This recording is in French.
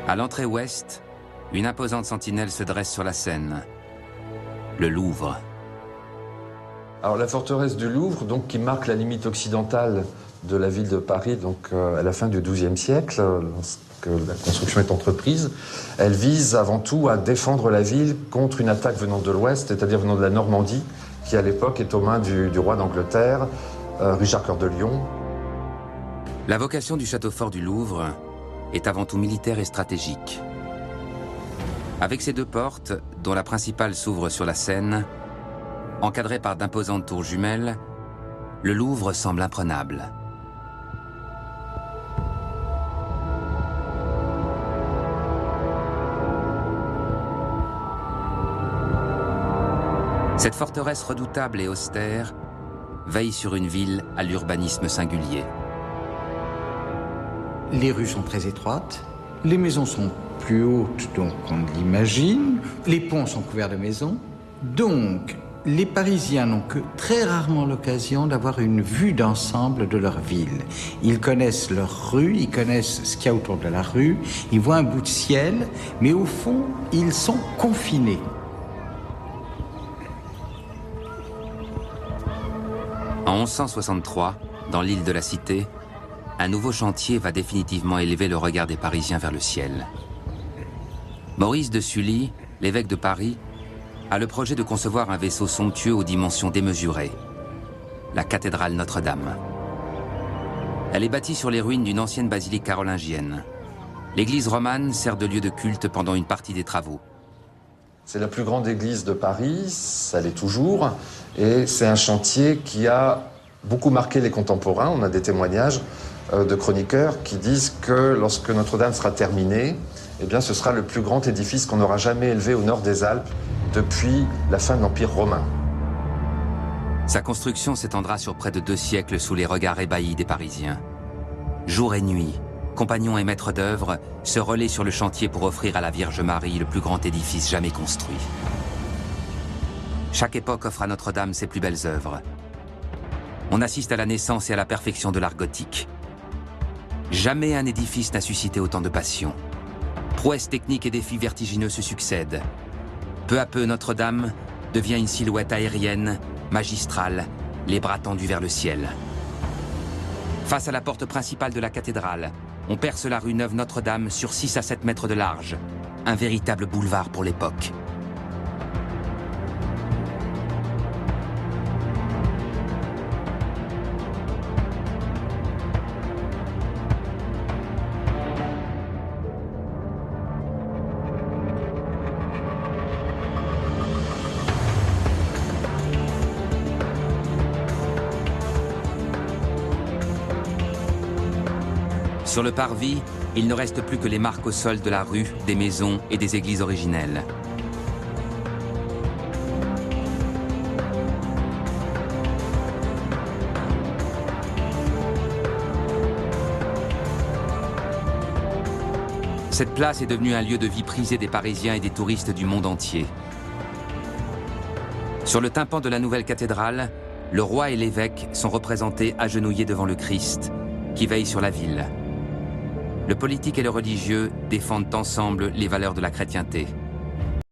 À l'entrée ouest, une imposante sentinelle se dresse sur la Seine. Le Louvre. Alors la forteresse du Louvre, donc, qui marque la limite occidentale de la ville de Paris, donc, à la fin du XIIe siècle, lorsque la construction est entreprise, elle vise avant tout à défendre la ville contre une attaque venant de l'ouest, c'est-à-dire venant de la Normandie, qui à l'époque est aux mains du roi d'Angleterre, Richard Cœur de Lion. La vocation du château fort du Louvre est avant tout militaire et stratégique. Avec ses deux portes, dont la principale s'ouvre sur la Seine, encadrée par d'imposantes tours jumelles, le Louvre semble imprenable. Cette forteresse redoutable et austère veille sur une ville à l'urbanisme singulier. Les rues sont très étroites, les maisons sont plus hautes donc on l'imagine, les ponts sont couverts de maisons, donc les Parisiens n'ont que très rarement l'occasion d'avoir une vue d'ensemble de leur ville. Ils connaissent leur rue, ils connaissent ce qu'il y a autour de la rue, ils voient un bout de ciel, mais au fond, ils sont confinés. En 1163, dans l'île de la Cité, un nouveau chantier va définitivement élever le regard des Parisiens vers le ciel. Maurice de Sully, l'évêque de Paris, a le projet de concevoir un vaisseau somptueux aux dimensions démesurées, la cathédrale Notre-Dame. Elle est bâtie sur les ruines d'une ancienne basilique carolingienne. L'église romane sert de lieu de culte pendant une partie des travaux. C'est la plus grande église de Paris, ça l'est toujours, et c'est un chantier qui a beaucoup marqué les contemporains. On a des témoignages de chroniqueurs qui disent que lorsque Notre-Dame sera terminée, eh bien, ce sera le plus grand édifice qu'on aura jamais élevé au nord des Alpes depuis la fin de l'Empire romain. Sa construction s'étendra sur près de 2 siècles sous les regards ébahis des Parisiens. Jour et nuit, compagnons et maîtres d'œuvre se relaient sur le chantier pour offrir à la Vierge Marie le plus grand édifice jamais construit. Chaque époque offre à Notre-Dame ses plus belles œuvres. On assiste à la naissance et à la perfection de l'art gothique. Jamais un édifice n'a suscité autant de passion. Prouesses techniques et défis vertigineux se succèdent. Peu à peu, Notre-Dame devient une silhouette aérienne, magistrale, les bras tendus vers le ciel. Face à la porte principale de la cathédrale, on perce la rue Neuve Notre-Dame sur 6 à 7 mètres de large. Un véritable boulevard pour l'époque. Sur le parvis, il ne reste plus que les marques au sol de la rue, des maisons et des églises originelles. Cette place est devenue un lieu de vie prisé des Parisiens et des touristes du monde entier. Sur le tympan de la nouvelle cathédrale, le roi et l'évêque sont représentés agenouillés devant le Christ, qui veille sur la ville. Le politique et le religieux défendent ensemble les valeurs de la chrétienté.